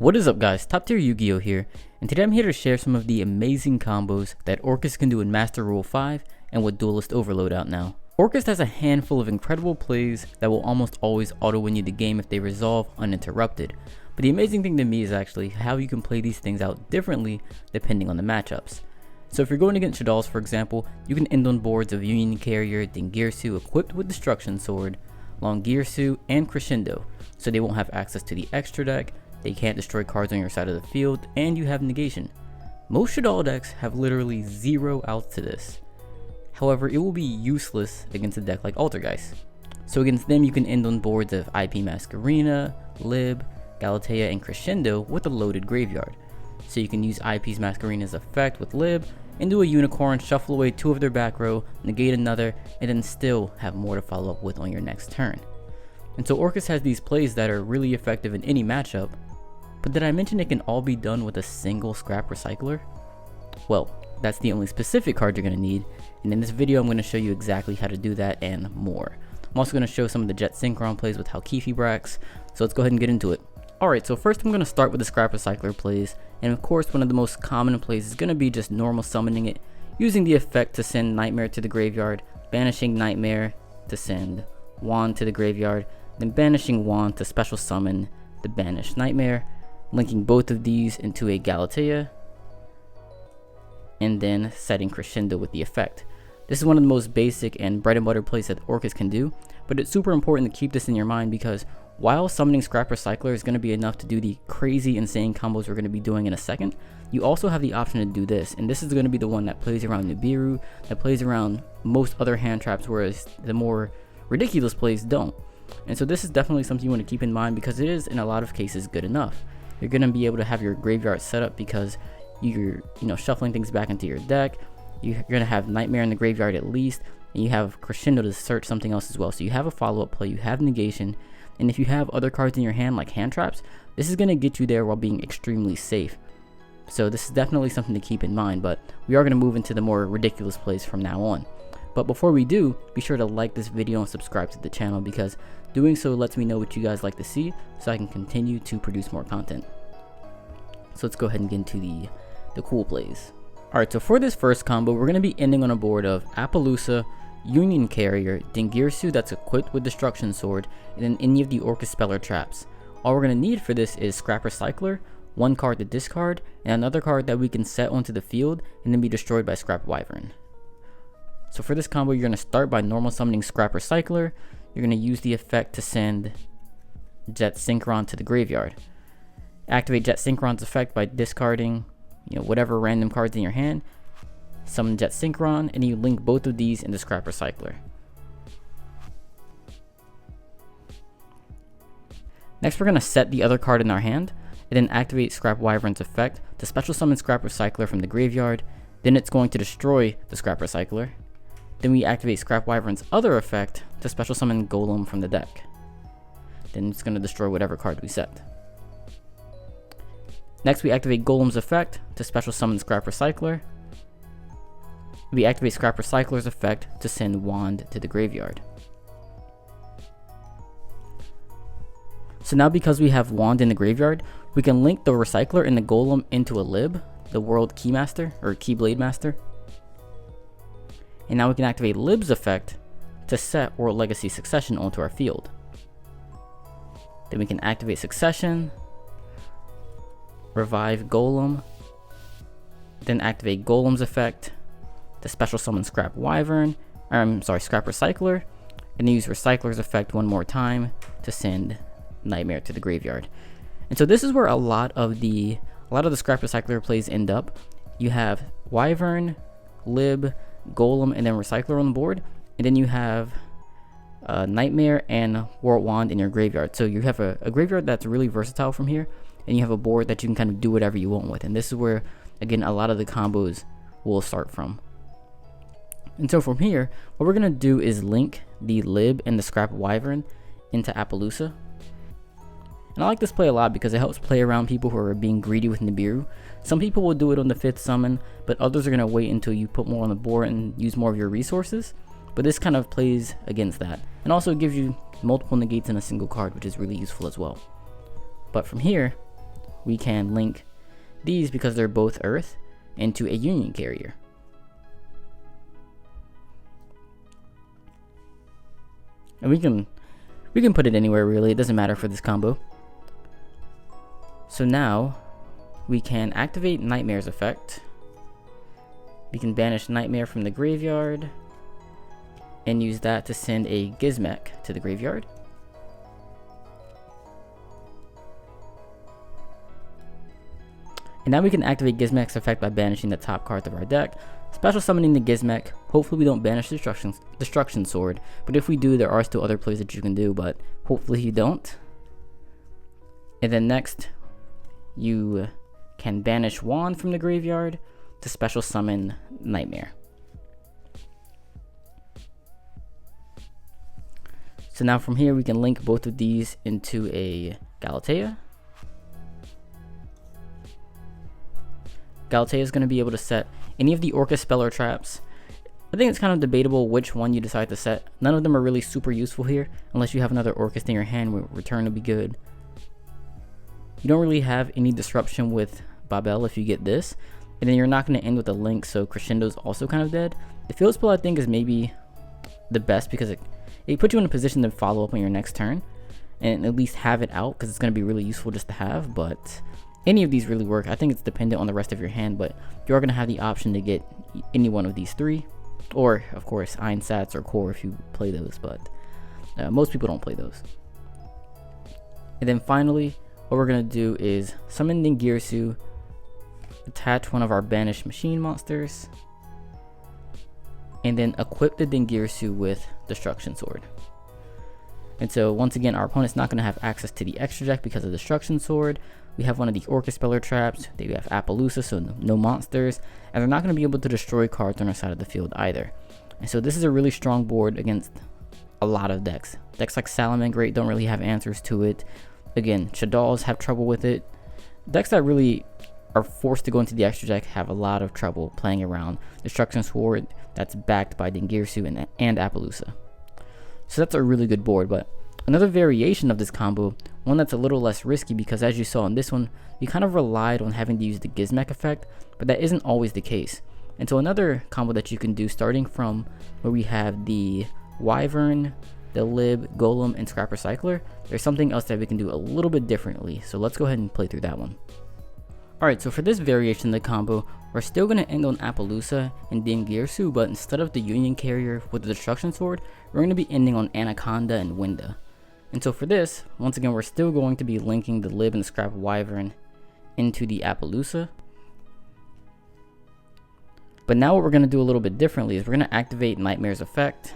What is up guys, TopTierYugioh here, and today I'm here to share some of the amazing combos that Orcust can do in Master Rule 5 and with Duelist Overload out now. Orcust has a handful of incredible plays that will almost always auto-win you the game if they resolve uninterrupted, but the amazing thing to me is actually how you can play these things out differently depending on the matchups. So if you're going against Shaddolls, for example, you can end on boards of Union Carrier, Dingirsu equipped with Destruction Sword, Longirsu, and Crescendo, so they won't have access to the extra deck. They can't destroy cards on your side of the field, and you have negation. Most Shaddolls decks have literally 0 outs to this. However, it will be useless against a deck like Altergeist. So against them, you can end on boards of IP Masquerena, Lib, Galatea, and Crescendo with a loaded graveyard. So you can use IP's Masquerena's effect with Lib, and do a Unicorn, shuffle away 2 of their back row, negate another, and then still have more to follow up with on your next turn. And so Orcust has these plays that are really effective in any matchup. But did I mention it can all be done with a single Scrap Recycler? Well, that's the only specific card you're going to need, and in this video I'm going to show you exactly how to do that and more. I'm also going to show some of the Jet Synchron plays with Halqifibrax, so let's go ahead and get into it. Alright, so first I'm going to start with the Scrap Recycler plays, and of course one of the most common plays is going to be just normal summoning it, using the effect to send Nightmare to the graveyard, banishing Nightmare to send Wand to the graveyard, then banishing Wand to special summon the banished Nightmare, linking both of these into a Galatea, and then setting Crescendo with the effect. This is one of the most basic and bread and butter plays that Orcust can do, but it's super important to keep this in your mind because while summoning Scrap Recycler is going to be enough to do the crazy insane combos we're going to be doing in a second, you also have the option to do this, and this is going to be the one that plays around Nibiru, that plays around most other hand traps, whereas the more ridiculous plays don't. And so this is definitely something you want to keep in mind because it is in a lot of cases good enough. You're going to be able to have your graveyard set up because you're shuffling things back into your deck. You're going to have Nightmare in the graveyard at least, and you have Crescendo to search something else as well. So you have a follow-up play, you have negation, and if you have other cards in your hand like hand traps, this is going to get you there while being extremely safe. So this is definitely something to keep in mind, but we are going to move into the more ridiculous plays from now on. But before we do, be sure to like this video and subscribe to the channel because doing so lets me know what you guys like to see so I can continue to produce more content. So let's go ahead and get into the cool plays. Alright, so for this first combo, we're going to be ending on a board of Apollousa, Union Carrier, Dingirsu that's equipped with Destruction Sword, and then any of the Orcust Speller traps. All we're going to need for this is Scrap Recycler, 1 card to discard, and another card that we can set onto the field and then be destroyed by Scrap Wyvern. So for this combo, you're going to start by normal summoning Scrap Recycler. You're going to use the effect to send Jet Synchron to the graveyard. Activate Jet Synchron's effect by discarding, whatever random cards in your hand. Summon Jet Synchron, and you link both of these into Scrap Recycler. Next, we're going to set the other card in our hand, and then activate Scrap Wyvern's effect to special summon Scrap Recycler from the graveyard. Then it's going to destroy the Scrap Recycler. Then we activate Scrap Wyvern's other effect to special summon Golem from the deck. Then it's going to destroy whatever card we set. Next, we activate Golem's effect to special summon Scrap Recycler. We activate Scrap Recycler's effect to send Wand to the graveyard. So now because we have Wand in the graveyard, we can link the Recycler and the Golem into a Lib, the World Keymaster, or Blademaster. And now we can activate Lib's effect to set World Legacy Succession onto our field. Then we can activate Succession, revive Golem, then activate Golem's effect to special summon Scrap Scrap Recycler, and use Recycler's effect 1 more time to send Nightmare to the graveyard. And so this is where a lot of the Scrap Recycler plays end up. You have Wyvern, Lib, Golem, and then Recycler on the board, and then you have Nightmare and Warp Wand in your graveyard. So you have a graveyard that's really versatile from here, and you have a board that you can kind of do whatever you want with. And this is where, again, a lot of the combos will start from. And so from here, what we're going to do is link the Lib and the Scrap Wyvern into Apollousa. And I like this play a lot because it helps play around people who are being greedy with Nibiru. Some people will do it on the 5th summon, but others are going to wait until you put more on the board and use more of your resources. But this kind of plays against that. And also gives you multiple negates in a single card, which is really useful as well. But from here, we can link these, because they're both Earth, into a Union Carrier. And we can put it anywhere really, it doesn't matter for this combo. So now we can activate Nightmare's effect. We can banish Nightmare from the graveyard and use that to send a Gizmek to the graveyard. And now we can activate Gizmek's effect by banishing the top cards of our deck, special summoning the Gizmek. Hopefully we don't banish Destruction Sword, but if we do, there are still other plays that you can do, but hopefully you don't. And then next, you can banish Wand from the graveyard to special summon Nightmare. So now from here we can link both of these into a Galatea. Galatea is going to be able to set any of the Orcust spell or traps. I think it's kind of debatable which one you decide to set. None of them are really super useful here, unless you have another Orcust in your hand where Return will be good. You don't really have any disruption with Babel if you get this, and then you're not going to end with a link, so Crescendo is also kind of dead. The field spell I think is maybe the best because it puts you in a position to follow up on your next turn, and at least have it out, because it's going to be really useful just to have, but any of these really work. I think it's dependent on the rest of your hand, but you're going to have the option to get any one of these three, or of course Einsatz or Core if you play those, but most people don't play those. And then finally, what we're going to do is summon Dingirsu, attach one of our banished machine monsters, and then equip the Dingirsu with Destruction Sword. And so once again, our opponent's not going to have access to the extra deck because of Destruction Sword. We have one of the Orcust Speller traps. They have Apollousa, so no monsters, and they're not going to be able to destroy cards on our side of the field either. And so this is a really strong board against a lot of decks. Decks like Salamangreat don't really have answers to it. Again, Shaddolls have trouble with it. Decks that really are forced to go into the extra deck have a lot of trouble playing around Destruction Sword that's backed by Dingirsu and Apollousa. So that's a really good board, but another variation of this combo, one that's a little less risky, because as you saw in this one, we kind of relied on having to use the Gizmek effect, but that isn't always the case. And so another combo that you can do, starting from where we have the Wyvern, the Lib, Golem, and Scrap Recycler, there's something else that we can do a little bit differently. So let's go ahead and play through that one. Alright, so for this variation of the combo, we're still going to end on Apollousa and Dingirsu, but instead of the Union Carrier with the Destruction Sword, we're going to be ending on Anaconda and Winda. And so for this, once again, we're still going to be linking the Lib and the Scrap Wyvern into the Apollousa. But now what we're going to do a little bit differently is we're going to activate Nightmare's effect,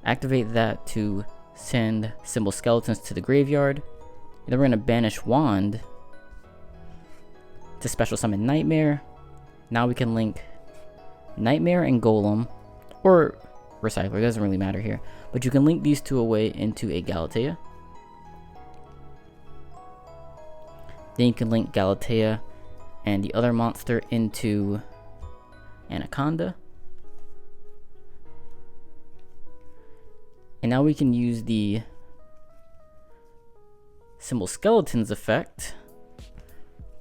activate that to send Symbol Skeletons to the graveyard, and then we're going to banish Wand to special summon Nightmare. Now we can link Nightmare and Golem, or Recycler, it doesn't really matter here, but you can link these two away into a Galatea. Then you can link Galatea and the other monster into Anaconda. And now we can use the Symbol Skeletons effect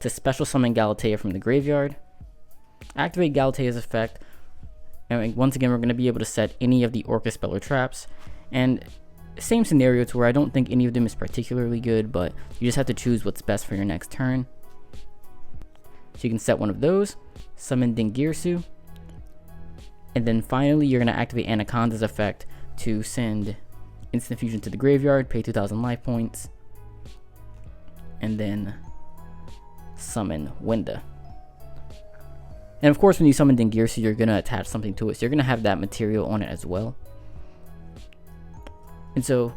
to special summon Galatea from the graveyard, activate Galatea's effect, and once again we're going to be able to set any of the Orcust Speller traps. And same scenario to where I don't think any of them is particularly good, but you just have to choose what's best for your next turn. So you can set one of those, summon Dingirsu, and then finally you're going to activate Anaconda's effect to send Instant Fusion to the graveyard, pay 2,000 life points, and then summon Winda. And of course when you summon Dingirsu, you're going to attach something to it, so you're going to have that material on it as well. And so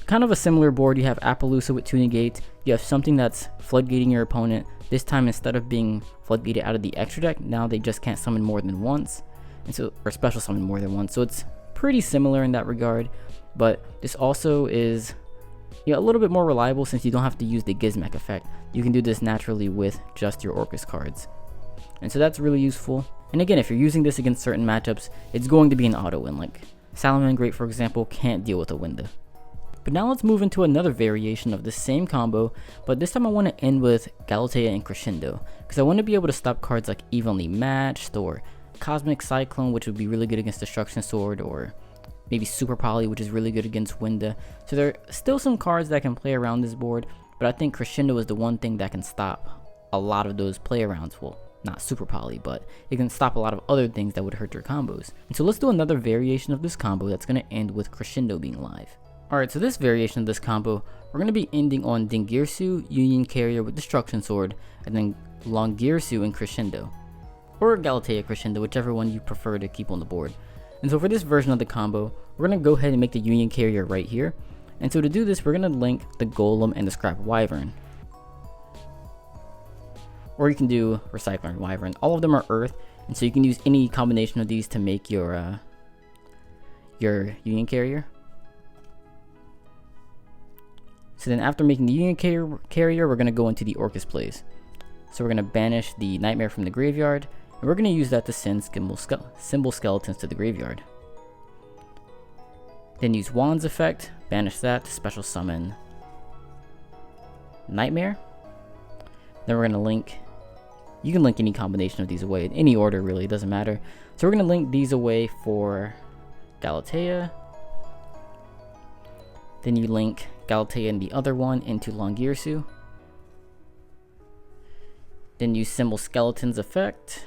kind of a similar board, you have Apollousa with 2 negates, you have something that's floodgating your opponent. This time instead of being floodgated out of the extra deck, now they just can't summon more than once, and so, or special summon more than once. So it's pretty similar in that regard, but this also is a little bit more reliable since you don't have to use the Gizmek effect. You can do this naturally with just your Orcust cards. And so that's really useful. And again, if you're using this against certain matchups, it's going to be an auto win. Like Salamangreat, for example, can't deal with a Winda. But now let's move into another variation of the same combo, but this time I want to end with Galatea and Crescendo, because I want to be able to stop cards like Evenly Matched, or Cosmic Cyclone, which would be really good against Destruction Sword, or maybe Super Poly, which is really good against Winda. So there are still some cards that can play around this board, but I think Crescendo is the one thing that can stop a lot of those play arounds. Well, not Super Poly, but it can stop a lot of other things that would hurt their combos. And so let's do another variation of this combo that's going to end with Crescendo being live. Alright, so this variation of this combo, we're going to be ending on Dingirsu, Union Carrier with Destruction Sword, and then Longirsu and Crescendo. Or Galatea Crescendo, whichever one you prefer to keep on the board. And so for this version of the combo, we're going to go ahead and make the Union Carrier right here. And so to do this, we're going to link the Golem and the Scrap Wyvern. Or you can do Recycler and Wyvern. All of them are Earth, and so you can use any combination of these to make your Union Carrier. So then after making the Union Carrier, we're going to go into the Orcust plays. So we're going to banish the Nightmare from the graveyard, and we're going to use that to send Symbol Skeletons to the graveyard. Then use Wand's effect, banish that to special summon Nightmare. Then we're going to link, you can link any combination of these away, in any order really, it doesn't matter. So we're going to link these away for Galatea. Then you link Galatea and the other one into Longirsu. Then use Symbol Skeleton's effect.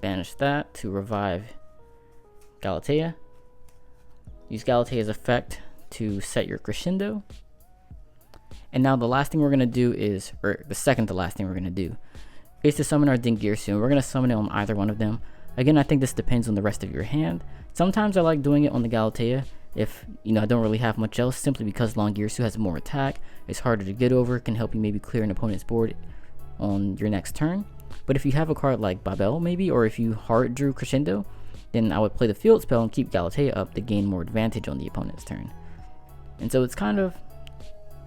Banish that to revive Galatea. Use Galatea's effect to set your Crescendo. And now the last thing we're going to do is, or the second to last thing we're going to do, is to summon our Dingirsu. And we're going to summon it on either one of them. Again, I think this depends on the rest of your hand. Sometimes I like doing it on the Galatea if, I don't really have much else, simply because Longirsu has more attack, it's harder to get over, can help you maybe clear an opponent's board on your next turn. But if you have a card like Babel maybe, or if you hard drew Crescendo, then I would play the field spell and keep Galatea up to gain more advantage on the opponent's turn. And so it's kind of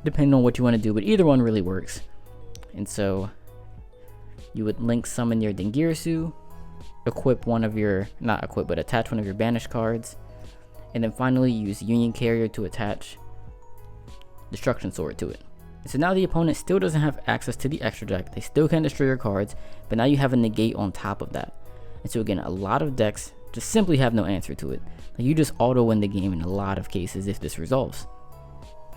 depending on what you want to do, but either one really works. And so you would link summon your Dingirsu, equip one of your, not equip, but attach one of your banished cards, and then finally use Union Carrier to attach Destruction Sword to it. And so now the opponent still doesn't have access to the extra deck, they still can't destroy your cards, but now you have a negate on top of that. And so again, a lot of decks just simply have no answer to it. Like, you just auto win the game in a lot of cases if this resolves.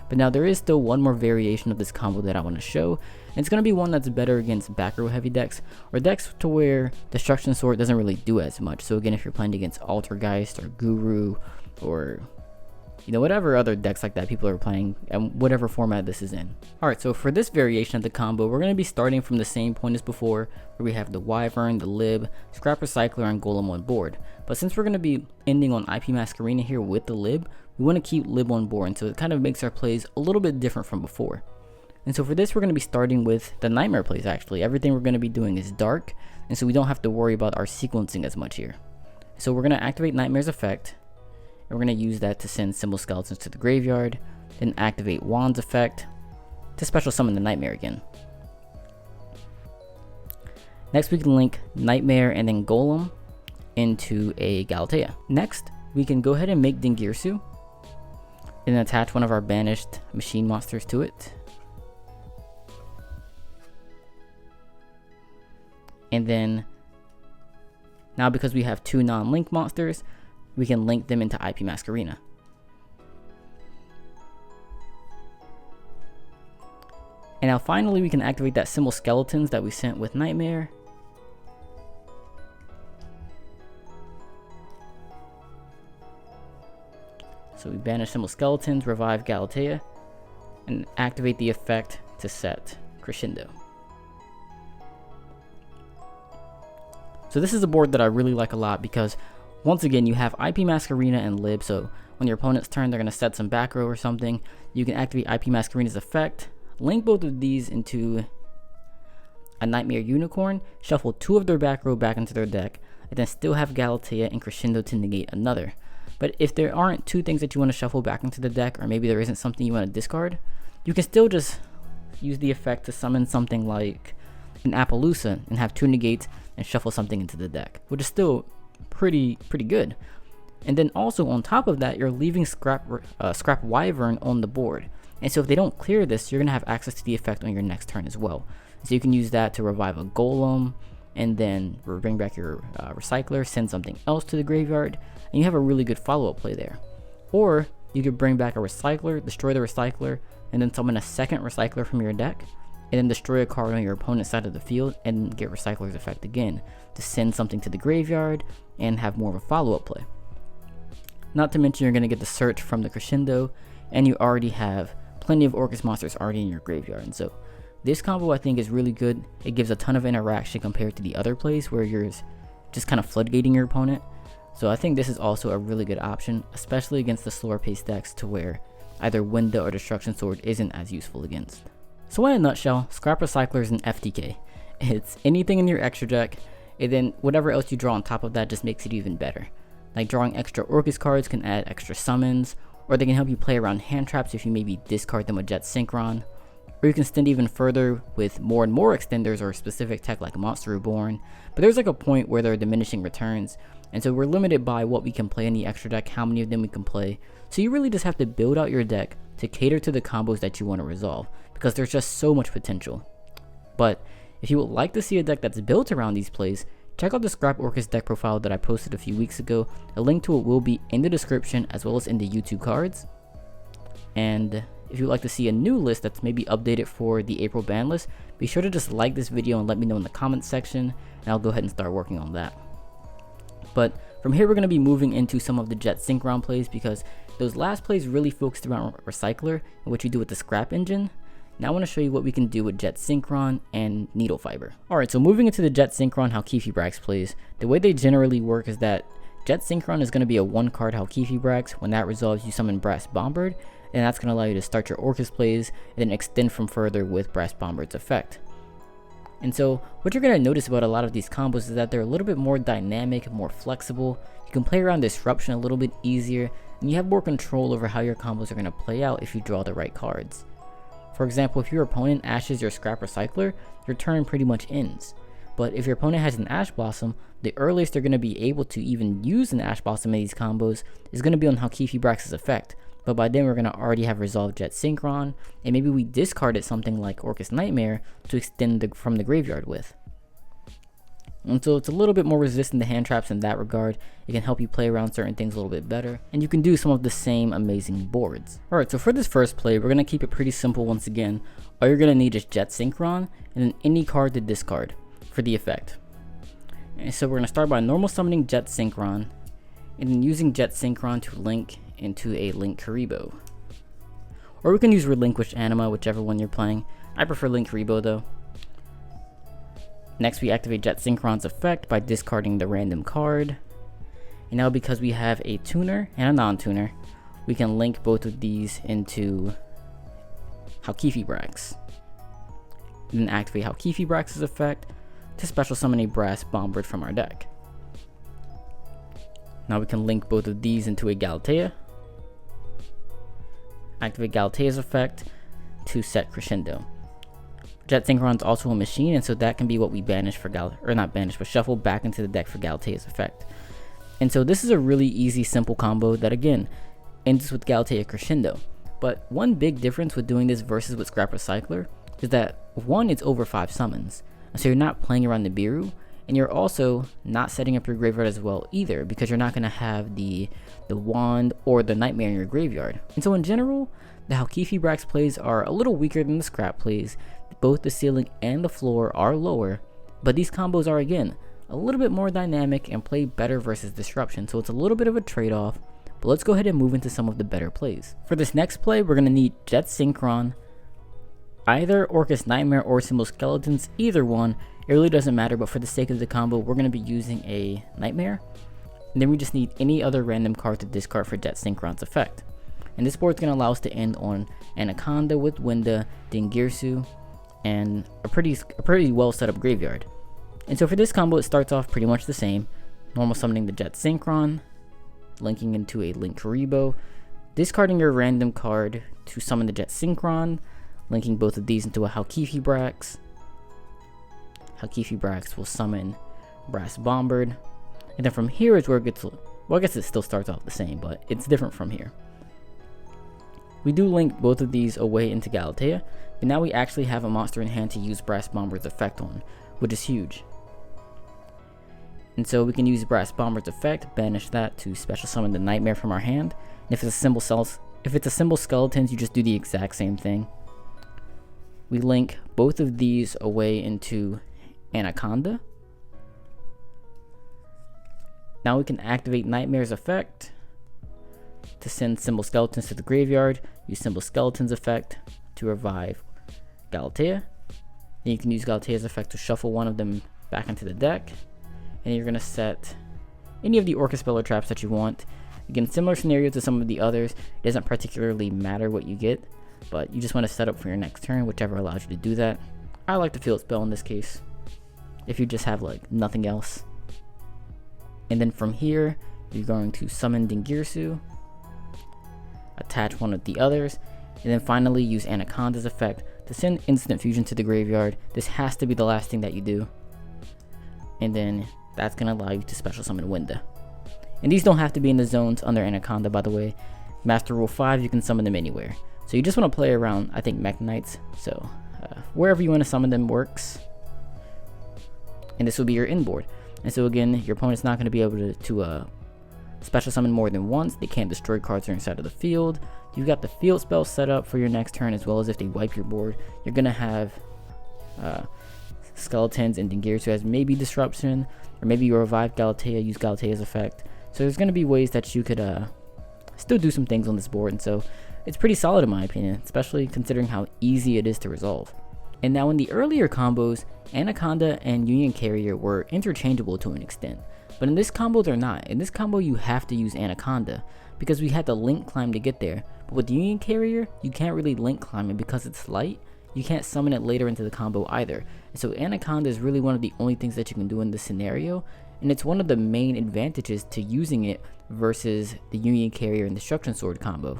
But now there is still one more variation of this combo that I want to show, and it's going to be one that's better against back row heavy decks, or decks to where Destruction Sword doesn't really do as much. So again, if you're playing against Altergeist or Guru, or whatever other decks like that people are playing, and whatever format this is in. Alright, so for this variation of the combo, we're going to be starting from the same point as before, where we have the Wyvern, the Lib, Scrap Recycler, and Golem on board. But since we're going to be ending on IP Masquerena here with the Lib, we want to keep Lib on board, and so it kind of makes our plays a little bit different from before. And so for this, we're going to be starting with the Nightmare plays actually. Everything we're going to be doing is dark, and so we don't have to worry about our sequencing as much here. So we're going to activate Nightmare's effect, and we're going to use that to send Symbol Skeletons to the graveyard, then activate Wand's effect to special summon the Nightmare again. Next we can link Nightmare and then Golem into a Galatea. Next, we can go ahead and make Dingirsu, and attach one of our banished machine monsters to it. And then, now because we have two non-link monsters, we can link them into IP Masquerena. And now finally we can activate that Symbol Skeletons that we sent with Nightmare. So we banish Symbol Skeletons, revive Galatea, and activate the effect to set Crescendo. So this is a board that I really like a lot because, once again, you have IP Masquerena and Lib, so on your opponent's turn they're going to set some back row or something. You can activate IP Masquerena's effect, link both of these into a Nightmare Unicorn, shuffle two of their back row back into their deck, and then still have Galatea and Crescendo to negate another. But if there aren't two things that you want to shuffle back into the deck, or maybe there isn't something you want to discard, you can still just use the effect to summon something like an Apollousa and have two negates and shuffle something into the deck, which is still pretty good. And then also on top of that, you're leaving Scrap Wyvern on the board. And so if they don't clear this, you're going to have access to the effect on your next turn as well. So you can use that to revive a golem, and then bring back your recycler, send something else to the graveyard, and you have a really good follow-up play there. Or you could bring back a recycler, destroy the recycler, and then summon a second recycler from your deck, and then destroy a card on your opponent's side of the field, and get recycler's effect again to send something to the graveyard and have more of a follow-up play. Not to mention you're going to get the search from the Crescendo, and you already have plenty of Orcust monsters already in your graveyard. And so this combo I think is really good. It gives a ton of interaction compared to the other plays where you're just kind of floodgating your opponent. So I think this is also a really good option, especially against the slower paced decks to where either Winda or Destruction Sword isn't as useful against. So in a nutshell, Scrap Recycler is an FTK. It's anything in your extra deck, and then whatever else you draw on top of that just makes it even better. Like drawing extra Orcust cards can add extra summons, or they can help you play around hand traps if you maybe discard them with Jet Synchron, or you can extend even further with more and more extenders or specific tech like Monster Reborn. But there's like a point where there are diminishing returns, and so we're limited by what we can play in the extra deck, how many of them we can play. So you really just have to build out your deck to cater to the combos that you want to resolve, because there's just so much potential. But if you would like to see a deck that's built around these plays, check out the Scrap Orcust deck profile that I posted a few weeks ago. A link to it will be in the description as well as in the YouTube cards. And if you'd like to see a new list that's maybe updated for the April ban list, be sure to just like this video and let me know in the comments section, and I'll go ahead and start working on that. But from here we're going to be moving into some of the Jet Synchron plays, because those last plays really focused around Recycler and what you do with the Scrap engine. Now I want to show you what we can do with Jet Synchron and Needle Fiber. Alright, so moving into the Jet Synchron Halqifibrax plays, the way they generally work is that Jet Synchron is going to be a 1-card Halqifibrax. When that resolves, you summon Brass Bombard, and that's going to allow you to start your Orcust plays and then extend from further with Brass Bombard's effect. And so what you're going to notice about a lot of these combos is that they're a little bit more dynamic, more flexible. You can play around Disruption a little bit easier, and you have more control over how your combos are going to play out if you draw the right cards. For example, if your opponent ashes your Scrap Recycler, your turn pretty much ends. But if your opponent has an Ash Blossom, the earliest they're going to be able to even use an Ash Blossom in these combos is going to be on Halqifibrax's effect. But by then we're going to already have resolved Jet Synchron, and maybe we discarded something like Orcust Nightmare to extend from the graveyard with. And so it's a little bit more resistant to hand traps in that regard. It can help you play around certain things a little bit better, and you can do some of the same amazing boards. Alright, so for this first play, we're going to keep it pretty simple once again. All you're going to need is Jet Synchron, and then any card to discard for the effect. And so we're going to start by normal summoning Jet Synchron, and then using Jet Synchron to link into a Longirsu. Or we can use Relinquished Anima, whichever one you're playing. I prefer Longirsu though. Next we activate Jet Synchron's effect by discarding the random card. And now because we have a tuner and a non-tuner, we can link both of these into Halqifibrax. Then activate Halqifibrax's effect to special summon a Brass Bombard from our deck. Now we can link both of these into a Galatea. Activate Galatea's effect to set Crescendo. Jet Synchron is also a machine, and so that can be what we banish for shuffle back into the deck for Galatea's effect. And so this is a really easy, simple combo that again ends with Galatea Crescendo. But one big difference with doing this versus with Scrap Recycler is that one, it's over 5 summons, so you're not playing around the Biru, and you're also not setting up your graveyard as well either, because you're not going to have the wand or the nightmare in your graveyard. And so in general, the Halqifibrax plays are a little weaker than the Scrap plays. Both the ceiling and the floor are lower, but these combos are again a little bit more dynamic and play better versus Disruption, so it's a little bit of a trade-off. But let's go ahead and move into some of the better plays. For this next play, we're going to need Jet Synchron, either Orcust Nightmare or Symbol Skeletons, either one. It really doesn't matter, but for the sake of the combo, we're going to be using a Nightmare. And then we just need any other random card to discard for Jet Synchron's effect. And this board is going to allow us to end on Anaconda with Winda, Dingirsu, and a pretty well set up graveyard. And so for this combo, it starts off pretty much the same. Normal summoning the Jet Synchron, linking into a Longirsu, discarding your random card to summon the Jet Synchron, linking both of these into a Halqifibrax. Halqifibrax will summon Brass Bombard, and then from here is where it gets Well, I guess it still starts off the same, but it's different from here. We do link both of these away into Galatea, but now we actually have a monster in hand to use Brass Bomber's effect on, which is huge. And so we can use Brass Bomber's effect, banish that to special summon the Nightmare from our hand. And if it's a symbol skeletons, you just do the exact same thing. We link both of these away into Anaconda. Now we can activate Nightmare's effect to send symbol skeletons to the graveyard. Use symbol skeletons effect to revive Galatea. Then you can use Galatea's effect to shuffle one of them back into the deck. And you're going to set any of the Orcust spell or traps that you want. Again, similar scenario to some of the others. It doesn't particularly matter what you get, but you just want to set up for your next turn, whichever allows you to do that. I like the field spell in this case, if you just have like nothing else. And then from here, you're going to summon Dingirsu, attach one of the others, and then finally use Anaconda's effect to send instant fusion to the graveyard. This has to be the last thing that you do. And then that's going to allow you to special summon Winda. And these don't have to be in the zones under Anaconda, by the way. Master Rule 5, you can summon them anywhere. So you just want to play around, I think, Mech Knights. So wherever you want to summon them works. And this will be your inboard. And so again, your opponent's not going to be able to special summon more than once. They can't destroy cards on your side of the field. You've got the field spell set up for your next turn, as well as if they wipe your board. You're going to have skeletons and Dingirsu as maybe disruption, or maybe you revive Galatea, use Galatea's effect. So there's going to be ways that you could still do some things on this board, and so it's pretty solid in my opinion, especially considering how easy it is to resolve. And now in the earlier combos, Anaconda and Union Carrier were interchangeable to an extent, but in this combo they're not. In this combo you have to use Anaconda, because we had to link climb to get there, but with Union Carrier, you can't really link climb it because it's light. You can't summon it later into the combo either. And so Anaconda is really one of the only things that you can do in this scenario, and it's one of the main advantages to using it versus the Union Carrier and Destruction Sword combo.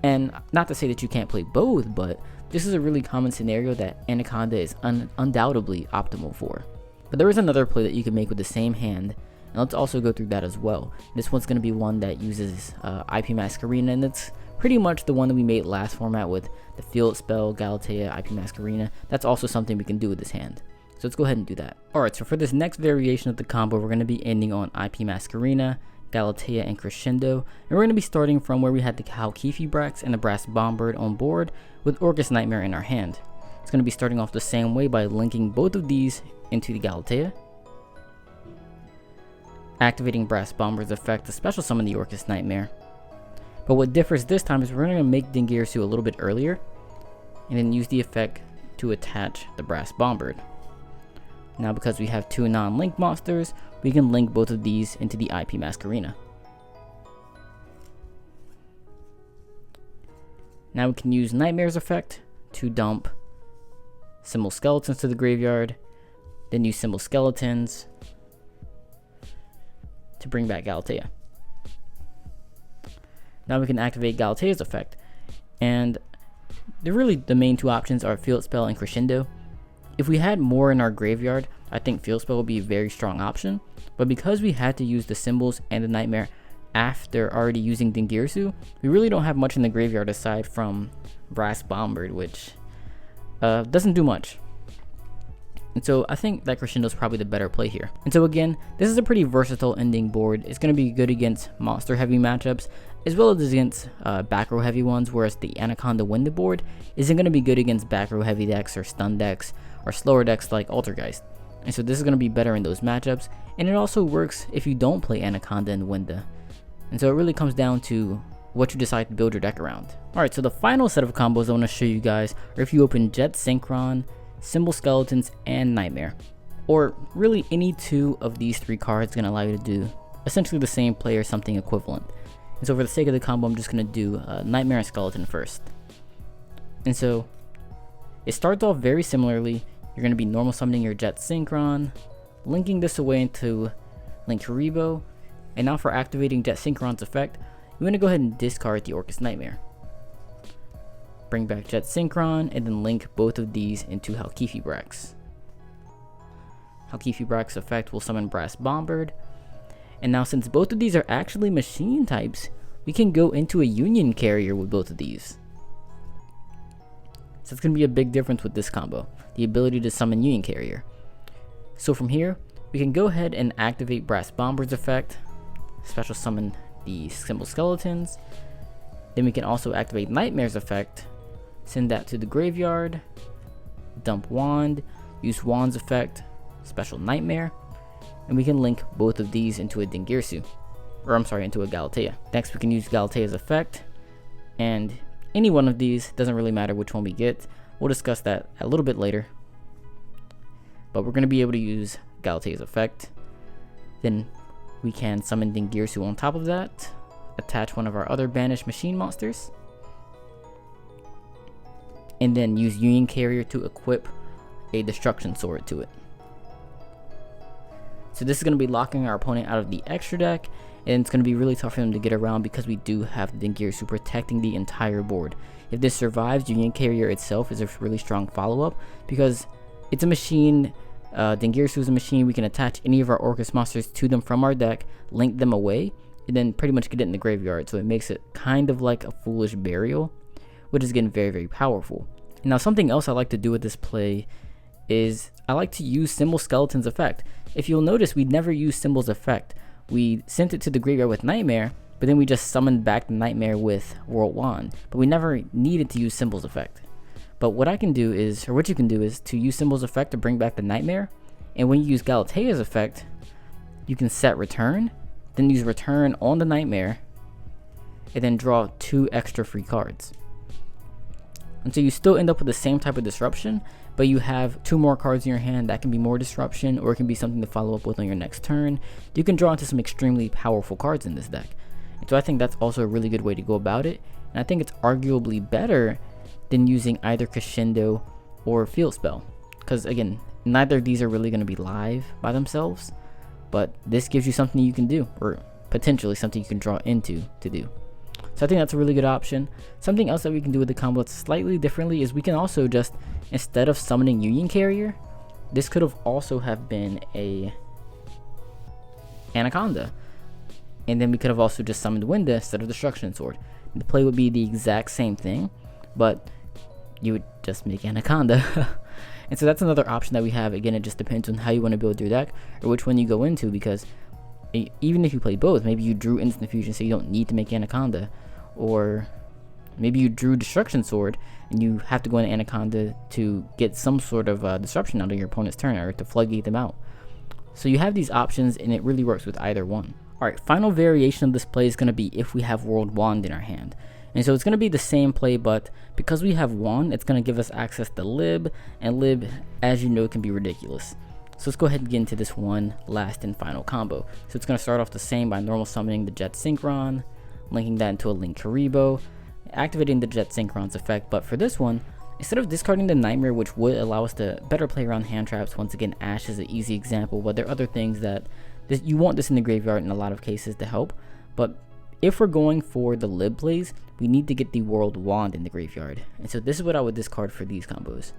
And not to say that you can't play both, but this is a really common scenario that Anaconda is undoubtedly optimal for. But there is another play that you can make with the same hand, and let's also go through that as well. This one's going to be one that uses IP Masquerena, and it's pretty much the one that we made last format with the field spell, Galatea, IP Masquerena. That's also something we can do with this hand. So let's go ahead and do that. Alright, so for this next variation of the combo, we're going to be ending on IP Masquerena, Galatea, and Crescendo. And we're going to be starting from where we had the Halqifibrax and the Brass Bombird on board with Orcust Nightmare in our hand. It's going to be starting off the same way by linking both of these into the Galatea, activating Brass Bomber's effect to special summon the Orcust Nightmare. But what differs this time is we're going to make Dingirsu a little bit earlier, and then use the effect to attach the Brass Bombird. Now because we have two non-link monsters, we can link both of these into the IP Masquerena. Now we can use Nightmare's effect to dump symbol skeletons to the graveyard, then use symbol skeletons to bring back Galatea. Now we can activate Galatea's effect, and the main two options are Field Spell and Crescendo. If we had more in our graveyard, I think Field Spell would be a very strong option, but because we had to use the symbols and the Nightmare after already using Dingirsu, we really don't have much in the graveyard aside from Brass Bombird, which doesn't do much. And so I think that Crescendo is probably the better play here. And so again, this is a pretty versatile ending board. It's going to be good against monster heavy matchups, as well as against back row heavy ones, whereas the Anaconda Winda board isn't going to be good against back row heavy decks or stun decks or slower decks like Altergeist. And so this is going to be better in those matchups, and it also works if you don't play Anaconda and Winda. And so it really comes down to what you decide to build your deck around. Alright, so the final set of combos I want to show you guys are if you open Jet Synchron, Symbol Skeletons, and Nightmare. Or really any two of these three cards is going to allow you to do essentially the same play or something equivalent. And so for the sake of the combo, I'm just going to do Nightmare and Skeleton first. And so it starts off very similarly. You're going to be normal summoning your Jet Synchron, linking this away into Longirsu, and now for activating Jet Synchron's effect, you want to go ahead and discard the Orcust Nightmare. Bring back Jet Synchron, and then link both of these into Halqifibrax. Halqifibrax effect will summon Brass Bombird, And now since both of these are actually machine types, we can go into a union carrier with both of these. So it's going to be a big difference with this combo, the ability to summon union carrier. So from here, we can go ahead and activate Brass Bomber's effect, special summon the Symbol Skeletons. Then we can also activate Nightmare's effect, send that to the graveyard, dump Wand, use Wand's effect, special Nightmare, and we can link both of these into a Dingirsu, or I'm sorry, into a Galatea. Next we can use Galatea's effect, and any one of these, doesn't really matter which one we get. We'll discuss that a little bit later. But we're going to be able to use Galatea's effect. Then we can summon Dingirsu on top of that, attach one of our other banished machine monsters, and then use Union Carrier to equip a Destruction Sword to it. So this is going to be locking our opponent out of the extra deck, and it's going to be really tough for them to get around because we do have the Dingirsu protecting the entire board. If this survives, Union Carrier itself is a really strong follow-up because it's a machine. Dingirsu is a machine. We can attach any of our Orcust monsters to them from our deck, link them away, and then pretty much get it in the graveyard. So it makes it kind of like a foolish burial, which is again very, very powerful. Now something else I like to do with this play is I like to use Symbol Skeleton's effect. If you'll notice, we never use Symbol's effect. We sent it to the graveyard with Nightmare, but then we just summoned back the Nightmare with World Wand. But we never needed to use Symbol's effect. But what I can do is, or what you can do is, to use Symbol's effect to bring back the Nightmare. And when you use Galatea's effect, you can set Return, then use Return on the Nightmare, and then draw 2 extra free cards. And so you still end up with the same type of disruption, but you have 2 more cards in your hand. That can be more disruption, or it can be something to follow up with on your next turn. You can draw into some extremely powerful cards in this deck. And so I think that's also a really good way to go about it. And I think it's arguably better than using either Crescendo or Field Spell. Because again, neither of these are really going to be live by themselves, but this gives you something you can do, or potentially something you can draw into to do. So I think that's a really good option. Something else that we can do with the combo slightly differently is we can also just, instead of summoning Union Carrier, this could have also have been a Anaconda. And then we could have also just summoned Winda instead of Destruction Sword. The play would be the exact same thing, but you would just make Anaconda. And so that's another option that we have. Again, it just depends on how you want to build your deck or which one you go into, because even if you play both, maybe you drew Instant Fusion so you don't need to make Anaconda, or maybe you drew Destruction Sword and you have to go into Anaconda to get some sort of disruption out of your opponent's turn or to floodgate them out. So you have these options and it really works with either one. Alright, final variation of this play is going to be if we have World Wand in our hand. And so it's going to be the same play, but because we have Wand, it's going to give us access to Lib, and Lib, as you know, can be ridiculous. So let's go ahead and get into this one last and final combo. So it's going to start off the same by normal summoning the Jet Synchron, linking that into a Link Karibo, activating the Jet Synchron's effect. But for this one, instead of discarding the Nightmare, which would allow us to better play around hand traps, once again Ash is an easy example, but there are other things that you want this in the graveyard in a lot of cases to help. But if we're going for the Lib plays, we need to get the World Wand in the graveyard. And so this is what I would discard for these combos.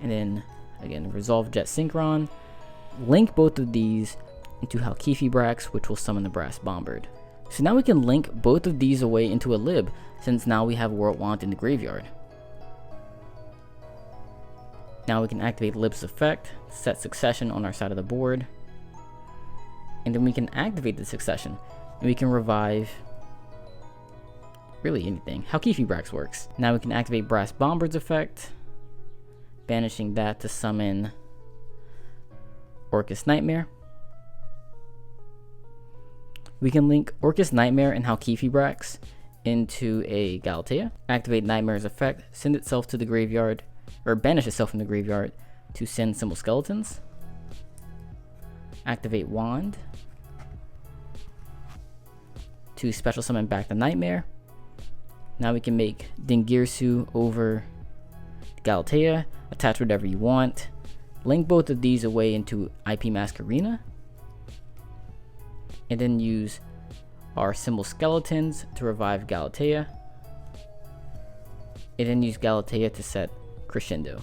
And then again, resolve Jet Synchron, link both of these into Halqifibrax, which will summon the Brass Bombard. So now we can link both of these away into a Lib, since now we have World Wand in the graveyard. Now we can activate Lib's effect, set Succession on our side of the board, and then we can activate the Succession, and we can revive really anything. Halqifibrax works. Now we can activate Brass Bombard's effect, banishing that to summon Orcust Nightmare. We can link Orcust Nightmare and Halqifibrax into a Galatea, activate Nightmare's effect, send itself to the graveyard, or banish itself from the graveyard to send Symbol Skeletons, activate Wand to special summon back the Nightmare. Now we can make Dingirsu over Galatea, attach whatever you want, link both of these away into IP Mask Arena, and then use our Symbol Skeletons to revive Galatea, and then use Galatea to set Crescendo.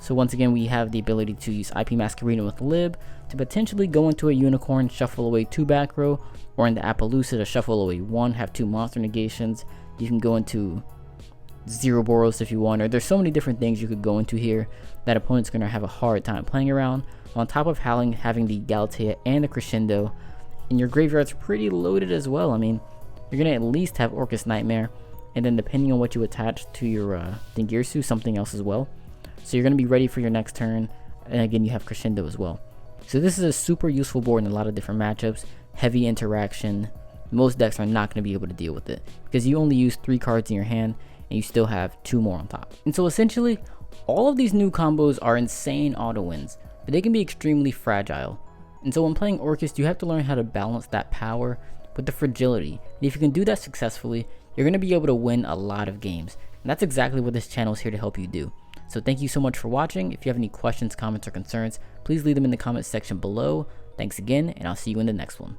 So once again, we have the ability to use IP Masquerade with Lib to potentially go into a Unicorn, shuffle away 2 back row, or into Apollousa to shuffle away 1, have 2 monster negations. You can go into 0 Boros if you want, or there's so many different things you could go into here that opponent's going to have a hard time playing around. On top of having the Galatea and the Crescendo, and your graveyard's pretty loaded as well. I mean, you're going to at least have Orcust Nightmare, and then depending on what you attach to your Dingirsu, something else as well. So you're going to be ready for your next turn, and again you have Crescendo as well. So this is a super useful board in a lot of different matchups, heavy interaction. Most decks are not going to be able to deal with it, because you only use 3 cards in your hand, and you still have 2 more on top. And so essentially, all of these new combos are insane auto wins, but they can be extremely fragile. And so when playing Orcust, you have to learn how to balance that power with the fragility. And if you can do that successfully, you're going to be able to win a lot of games. And that's exactly what this channel is here to help you do. So thank you so much for watching. If you have any questions, comments, or concerns, please leave them in the comments section below. Thanks again, and I'll see you in the next one.